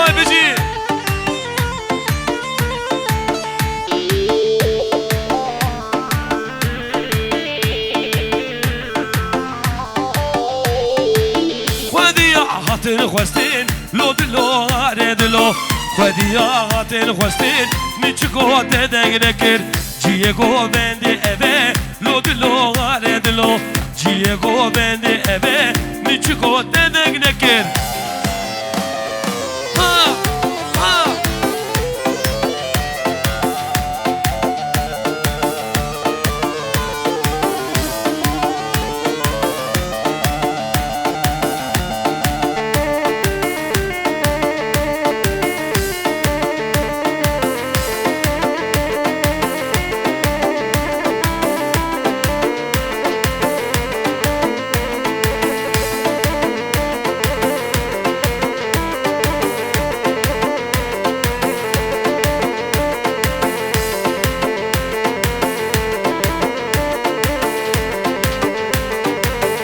وای بجی خودی هاتن خوستین لو دلو آره دلو خودی هاتن خوستین میچکو ددگ نکر جیه گو بندی اوه لو دلو آره دلو جیه گو بندی اوه میچکو ددگ نکر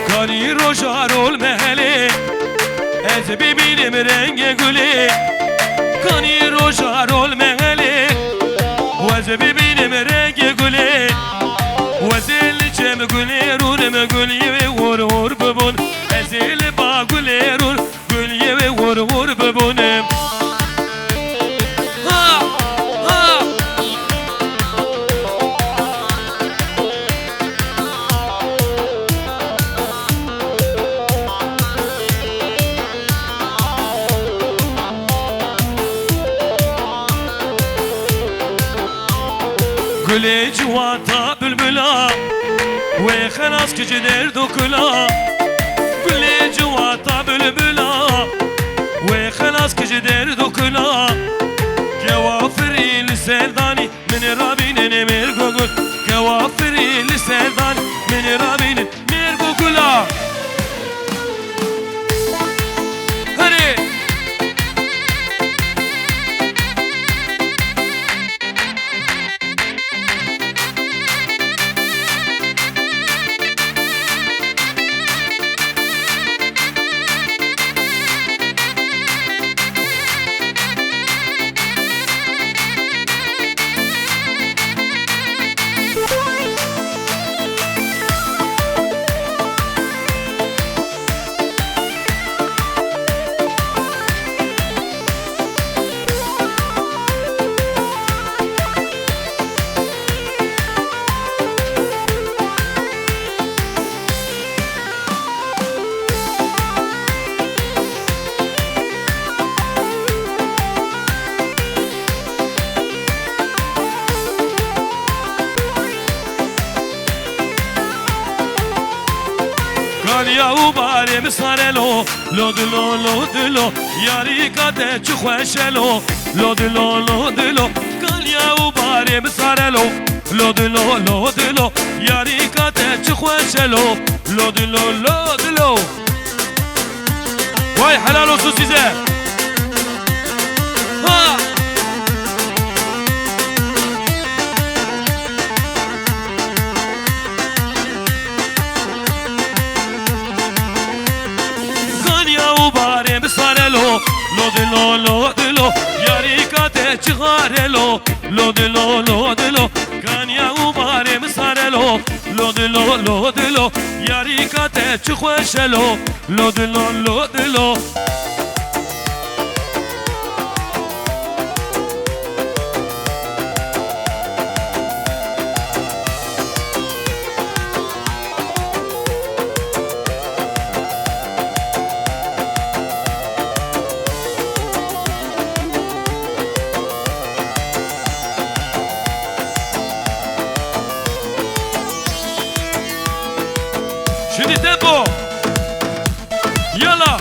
کاری روشارول محله از ببینم رنگ گلی کانی روشارول محله و از ببینم رنگ گلی و زل چم گلی رونم گلی و ور ببون ازل با گلی رون گلی و ور ببونم گلی جوان تا بلبلا و خلاص که جدر دو کلا گلی جوان تا بلبلا و خلاص که جدر دو کلا کوافری لسردانی من رابین نمیر گوگل کوافری لسردانی من رابین نمیر گوگلا هری یا او باره مسارلو لو دلو یاری کاته چو خوشلو لو دلو کالیا او باره مسارلو لو دلو یاری کاته چو خوشلو لو دلو وای حلال و سوسیزه ها لو دلو یاری کاته چغارلو لو دلو کانیا او باره مسارلو لو دلو یاری کاته چخوشلو لو دلو شدي تيمبو يلا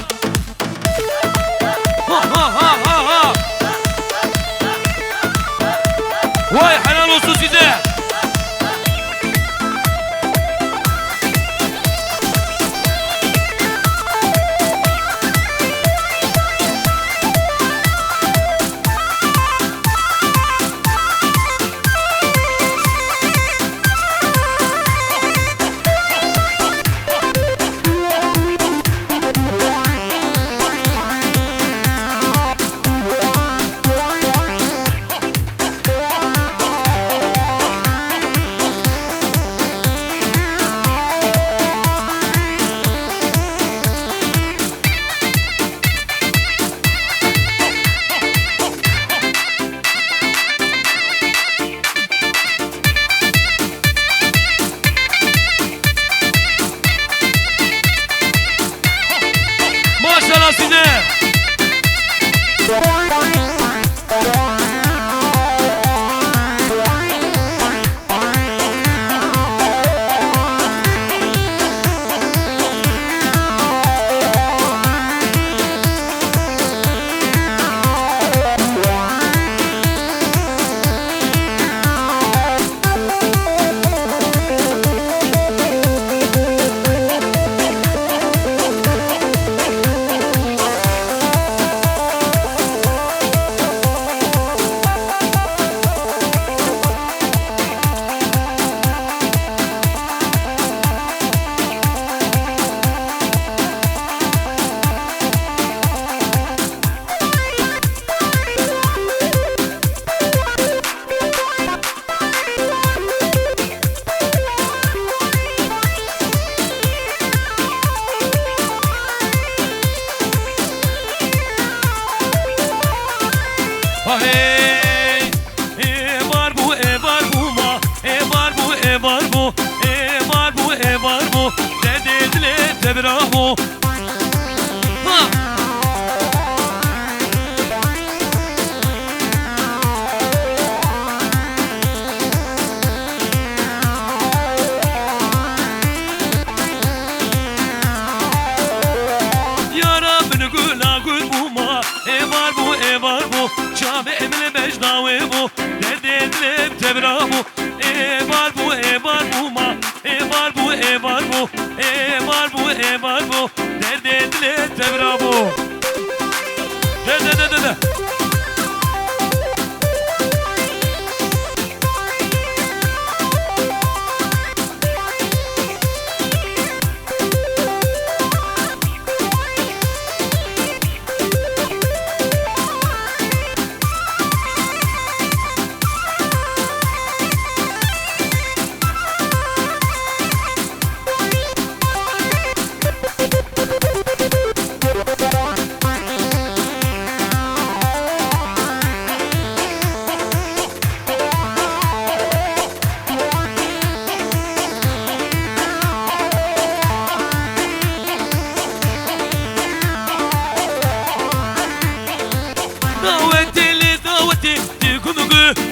برافو يا رب نقول اقول بوما باربو باربو شاف امل بجداوي بو دردت لب تبرابو باربو باربو ما باربو باربو باربو باربو دردت لب تبرابو ده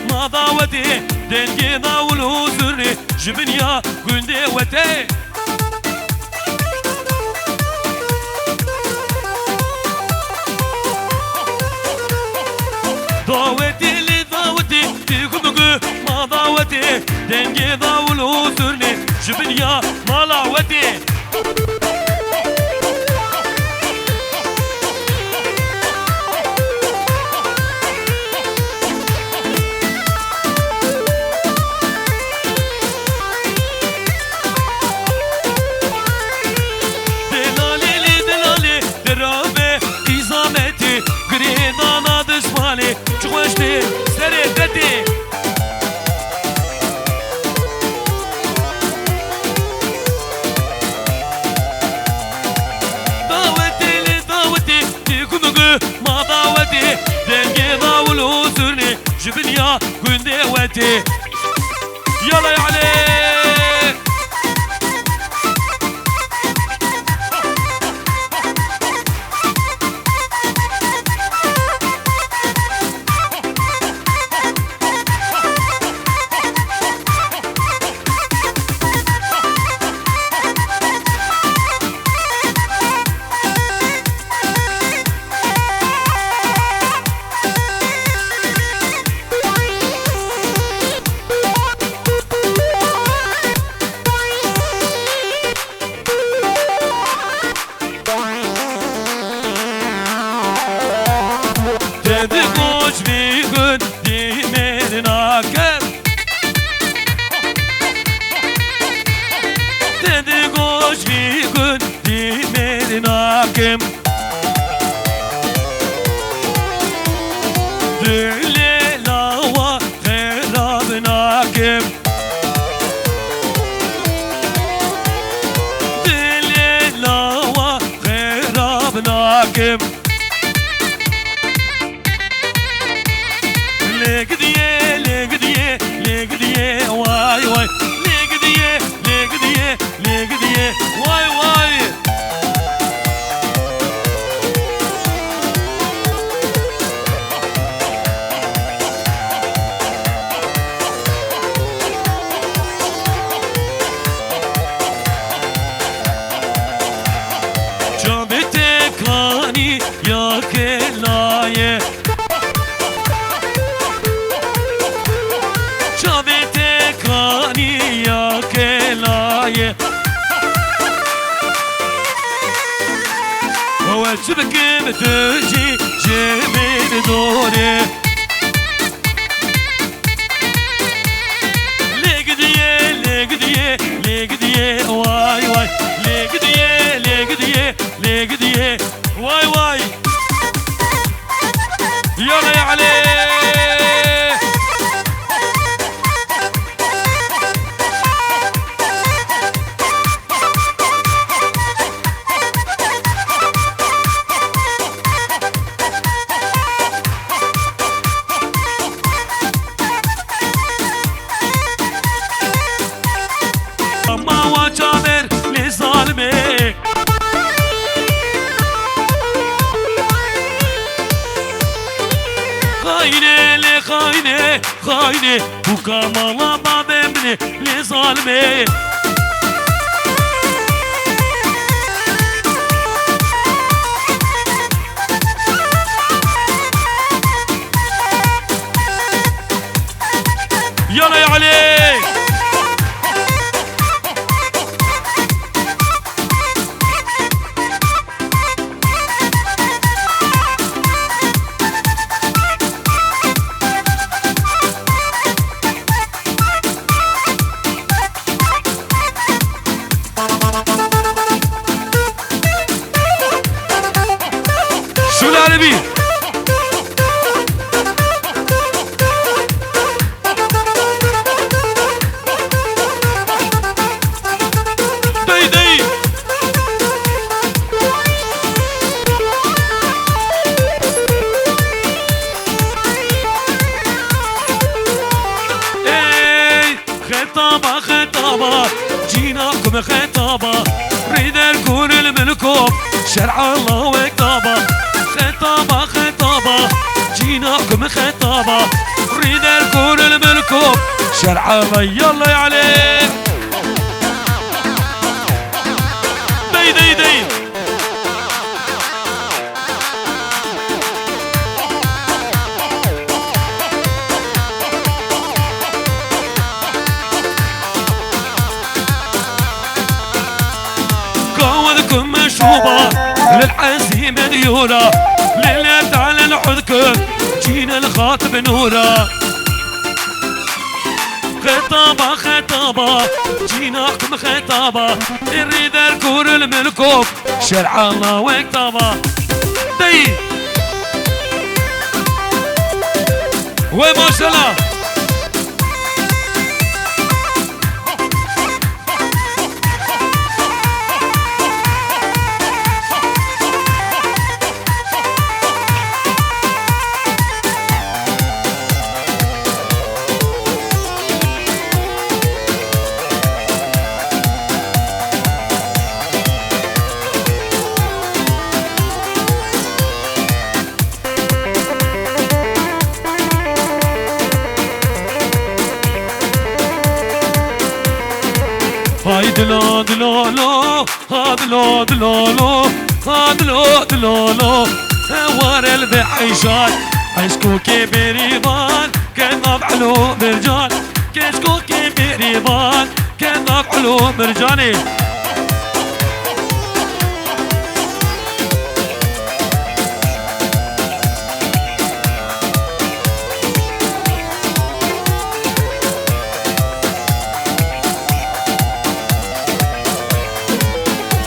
ما ضاوتي دنجي ضاول وزري جبنيا قندي وتي ضاوتي اللي ضاوتي تيكم ما ضاوتي دنجي ضاول وزري جبنيا ما لاوتي چخوشتی سری دتی دعوتی لی دعوتی تیکنگو ما دعوتی دنگی داول حضورنی جبنیا گنده وتی یلا یا علی كلاية شابتك كاني يا كلاية وجبك بتجي جيبي دوري لقديه واي واي لقديه واي واي يلا يا علي خاينة وكمالا ما بمني لظالمي يلا يا علي العربي دي دي اي خطابة خطابة جيناكم خطابة ريد الكون الملكوب شرع الله وكتابة خطابة خطابة جيناكم خطابة نريد الكون الملكوب شرع الله يلا يا علي دي دي دي قوتكم مشروبة للعزيمة ديورة ليلة على العذكر جينا الخاطب نورة خطابة خطابة جيناكم خطابة نريد الكون الملكوب شرع الله وكتابة دي وما شاء الله هاي دلو دلو لو هادلو دلو لو هادلو دلو لو هوار البعيشان عيشكو كبريبان كذاب علو مرجان كيشكو كبريبان كذاب علو مرجاني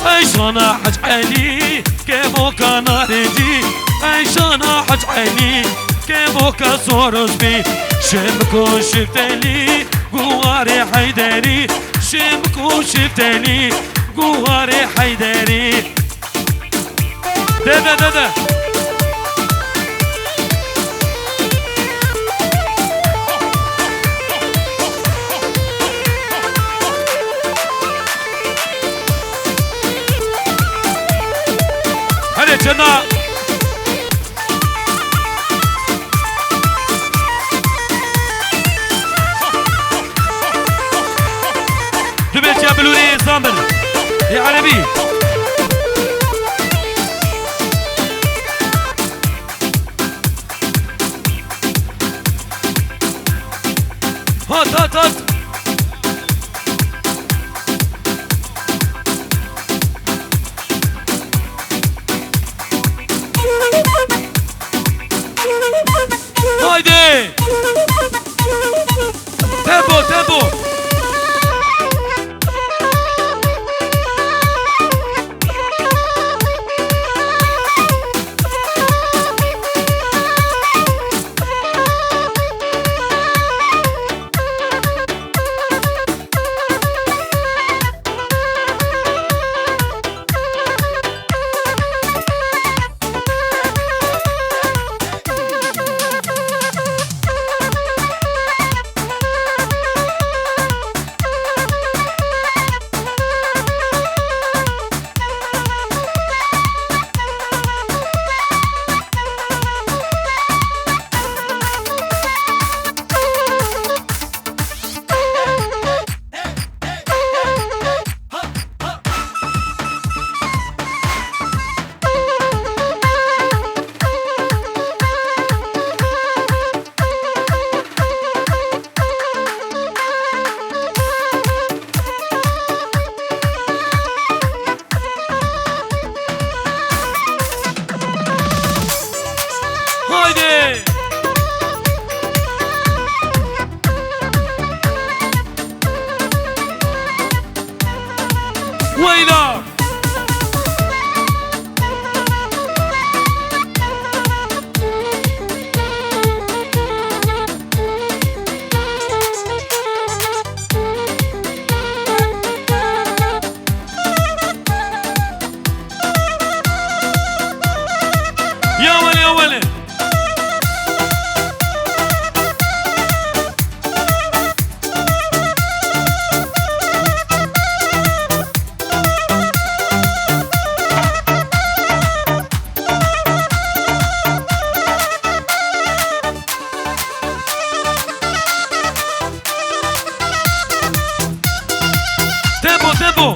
عيشانا حج عيني كيفو كان رجي عيشانا حج عيني كيفو كسورس بي شمكو شفتلي قواري حيدري شمكو شفتلي قواري حيدري دا دا دا دا جنا دبيت يا بلوري زامر يا عربي هات هات هات هايدي تبو تبو هايدي ويلا يا ولي يا ولي تبو تبو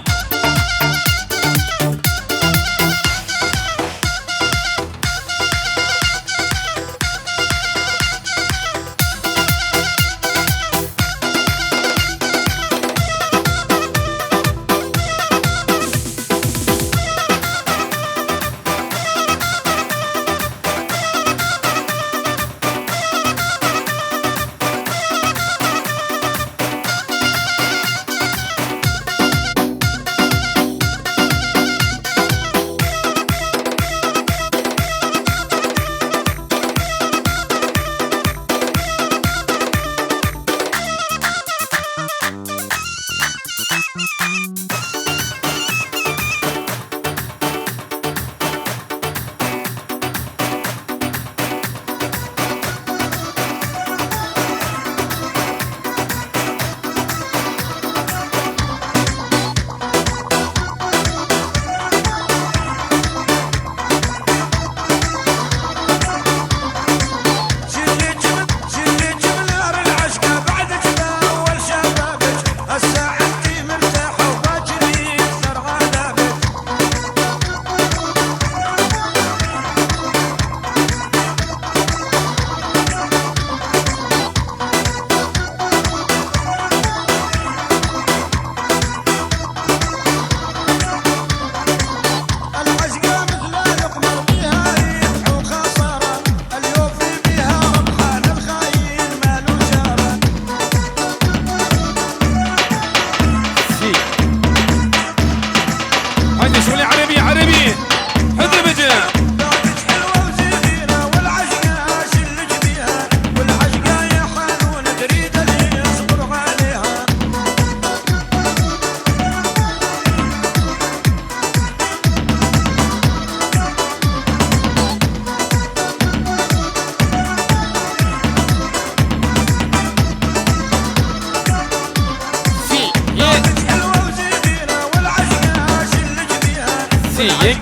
سيك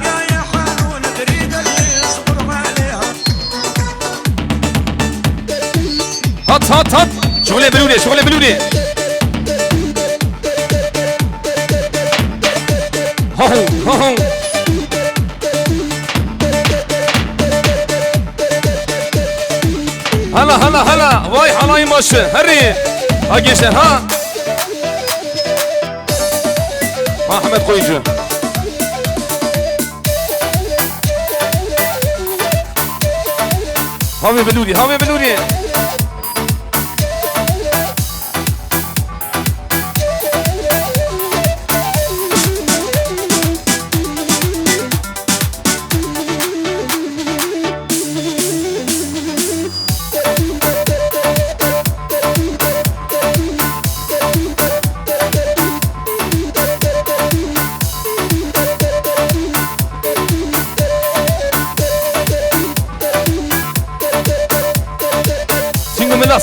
هات هات هات شغل بلولي شغل بلولي هو هو هلا هلا هلا واي حلاي ماشي هري اجيشن ها احمد قويجو هاوي بلوري هاوي بلوري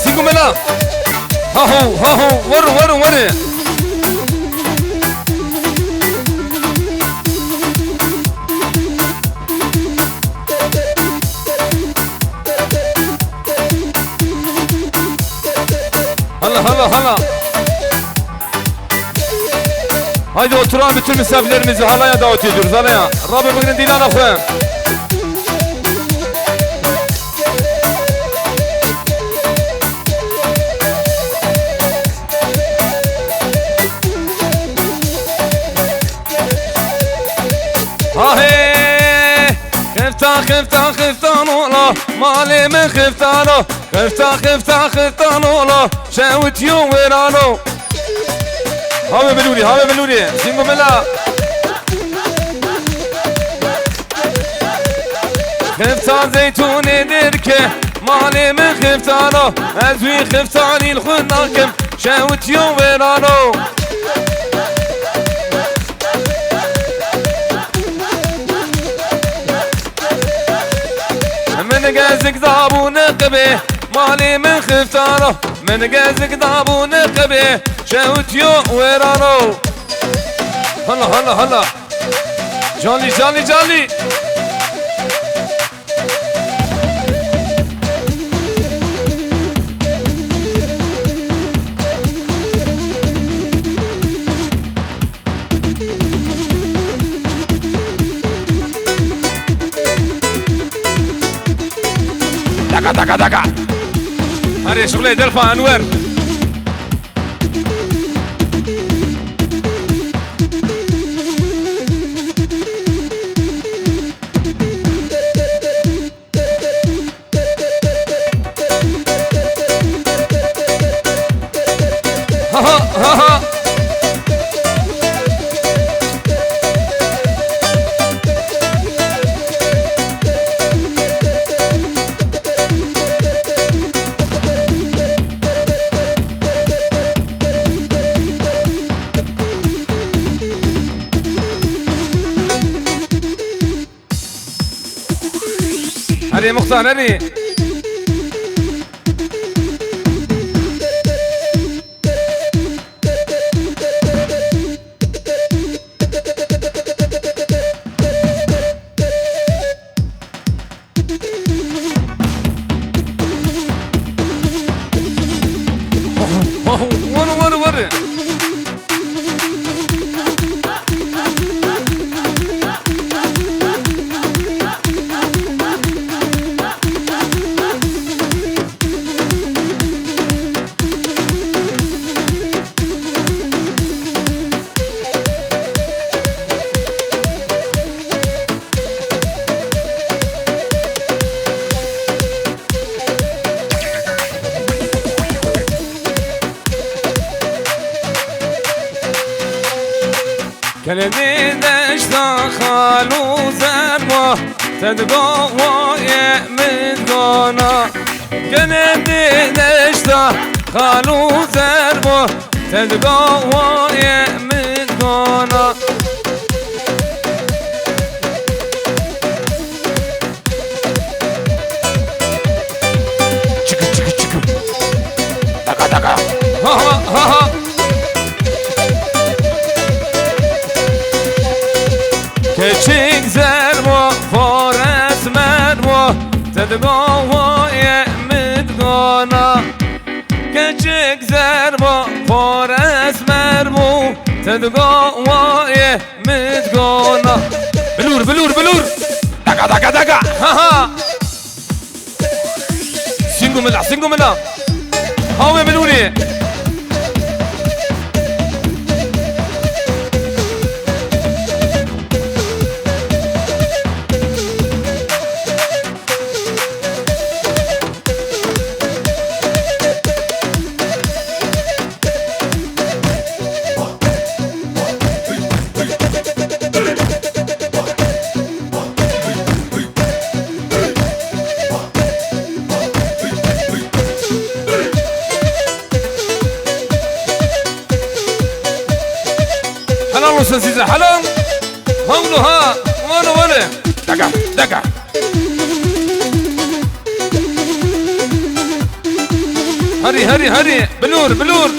سينكو ملا ها هو ورو هلا haydi oturan bütün misafirlerimizi halaya davet ediyoruz halaya. Rabbim bugün dilan afı. خفتان ولا مالي من خفتانو خفتان ولا شاوت يوم ويرانو هاوي بلوري سينكو ملا خفتان زيتوني دركه مالي من خفتانو ازوي خفتاني الخناكم شاوت يوم ويرانو من قازك ضابو نقبه مالي من خفتانه من قازك ضابو نقبه شاوت يو ويرانو هلا جالي دقا هاري شغلي دلفا انوار ها هاري مختار هاري ورا كلمي دشتا خالو زرما تدقى ويا مدقانا كلمي دشتا خالو زرما تدقى ويا مدقانا تشك دقا ها كشك زرمو فارس مرمو تدقى ويا مدقانا كشك زرمو فارس مرمو تدقى ويا مدقانا بلور دقا ها سينكو ملا هاوي بلوري راس عزيزة حلم هولو ها وانا دقع هري بلور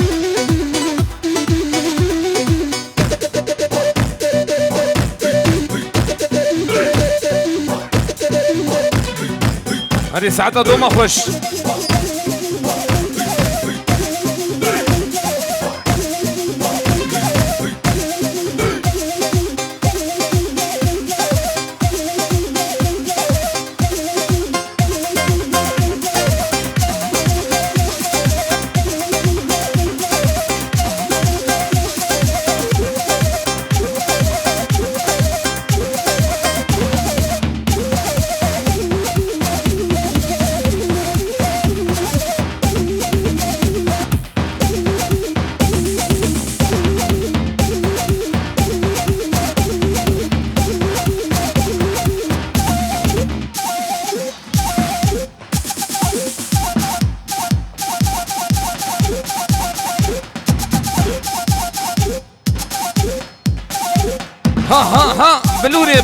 هري ساعتها دوما خوش ها بلوري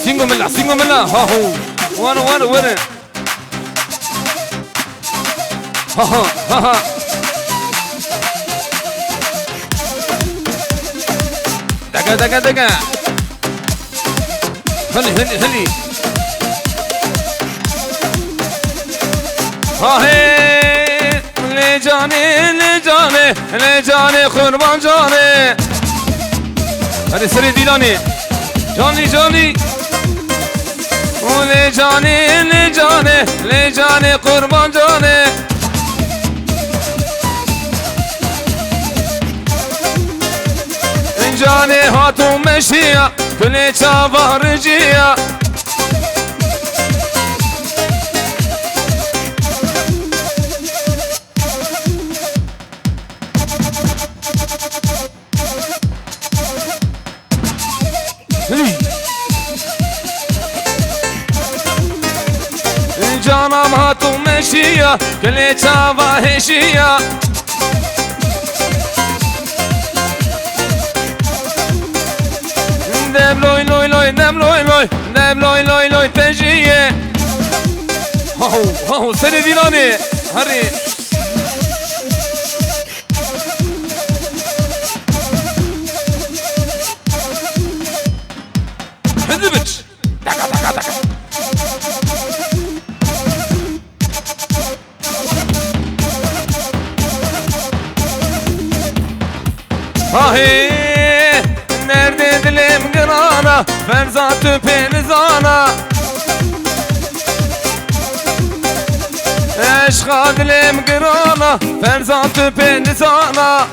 سينغو ملا ها هو وانا ها دقا هلي هاي لي جاني قربان جاني هذه سري ديلاني جاني ولي جاني قربان جاني جاني هاتو مشيا كل شافه رجيا جانم هاتو مشيا كل شافه هشيا دم لوي تجيه هو سري ديلاني هري هذبت دقا هاي nerede dilim kırana Ferzat Pelizana Eşka dilim kırana Ferzat Pelizana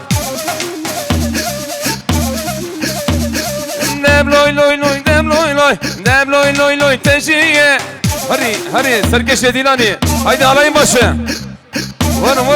Dem loy teşiye Hadi serkeşe dilani Haydi alayım başı Varın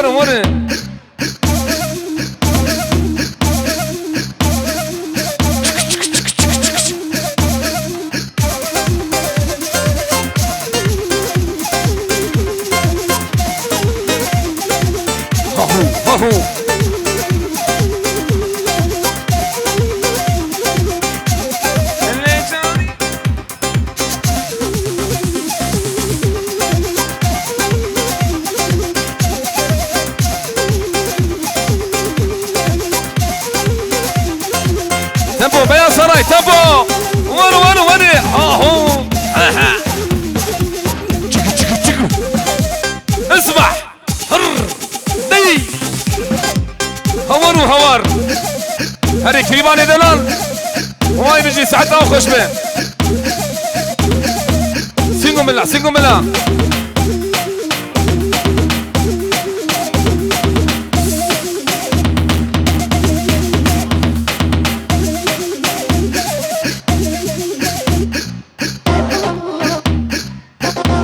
tempo Beyaz Saray tempo Varı çıkı اسمع دي هوار هري كريباني دلال وهاي بيجي ساعتها وخش به سينغو ملا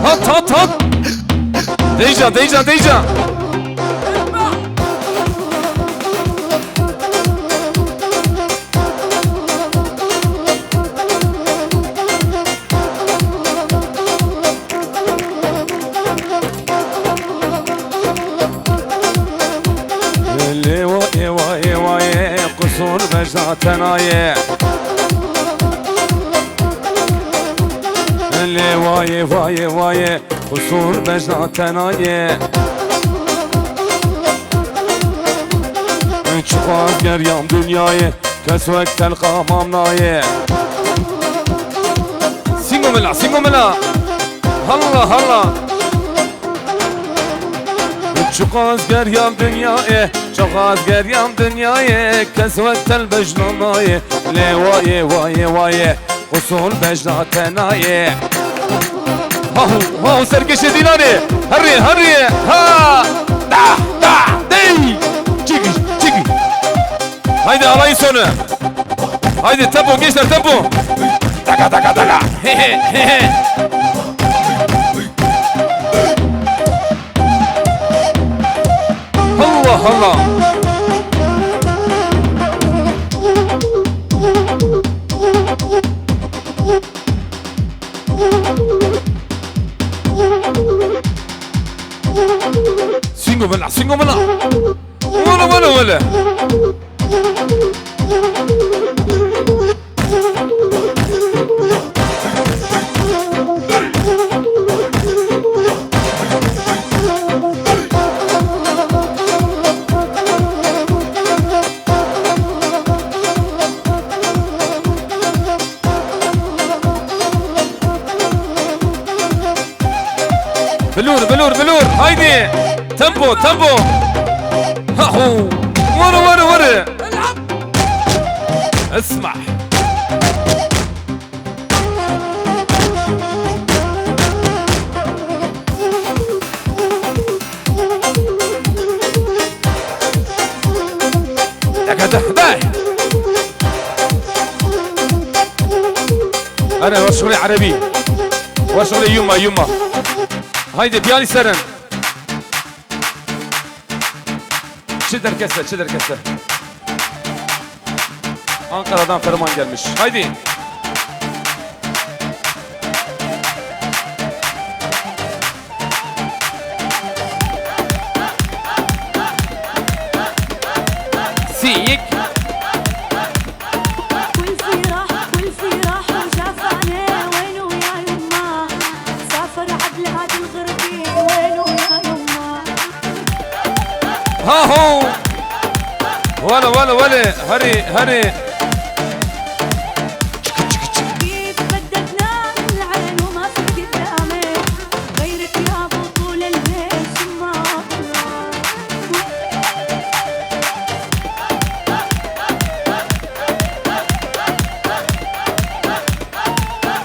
هات ديجا بجنا تنايه اللي وايه وايه وايه قصور بجنا تنايه çıkar geryam dünyayı kesvek tel kamamnayı Singo mela Halla halla çıkar geryam dünyayı çıkar geryam dünyayı kesvek tel bejnanayı le vaye vaye usul bejna tenayı ha serkeşe dinani harri ha da dey haydi alayın sonu. Haydi tempo gençler tempo. Taka. Allah. Singo bela. Valla. بلور هايدي تمبو هاهو ورا اسمع انا وشغلي عربي وشغلي يما هايدي بياني سرن çider kese Ankara'dan ferman gelmiş haydi siyik هاهو ولا هري كيف بددنا العين وما في قدامي غيرك يا بطول البيت ما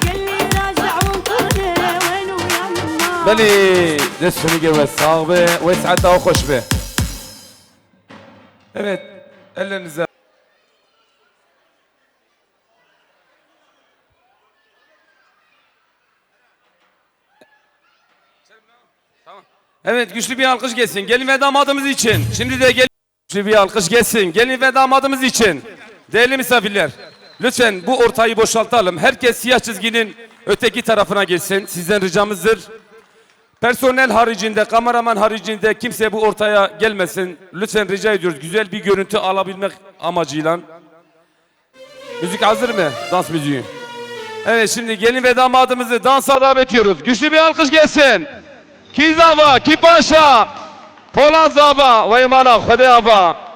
قال لي راجع وانطرني وينو يا يما بلي دسني جوز صاغبه ويسعد وخش به Evet, ellerinize. Evet, güçlü bir alkış gelsin. Gelin ve damadımız için. Şimdi de güçlü bir alkış gelsin. Gelin ve damadımız için. Değerli misafirler, lütfen bu ortayı boşaltalım. Herkes siyah çizginin öteki tarafına gelsin. Sizden ricamızdır. Personel haricinde, kameraman haricinde kimse bu ortaya gelmesin. Lütfen rica ediyoruz. Güzel bir görüntü alabilmek amacıyla. Müzik hazır mı? Dans müziği. Evet şimdi gelin ve damadımızı dansa davet ediyoruz. Güçlü bir alkış gelsin. Kizava, Kipaşa, Polanzaba, Veymana, Khadeaba.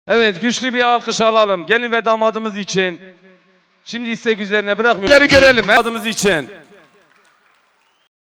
Evet, güçlü bir alkış alalım. Gelin ve damadımız için. Şimdi istek üzerine bırakmıyoruz. Görelim. Damadımız için.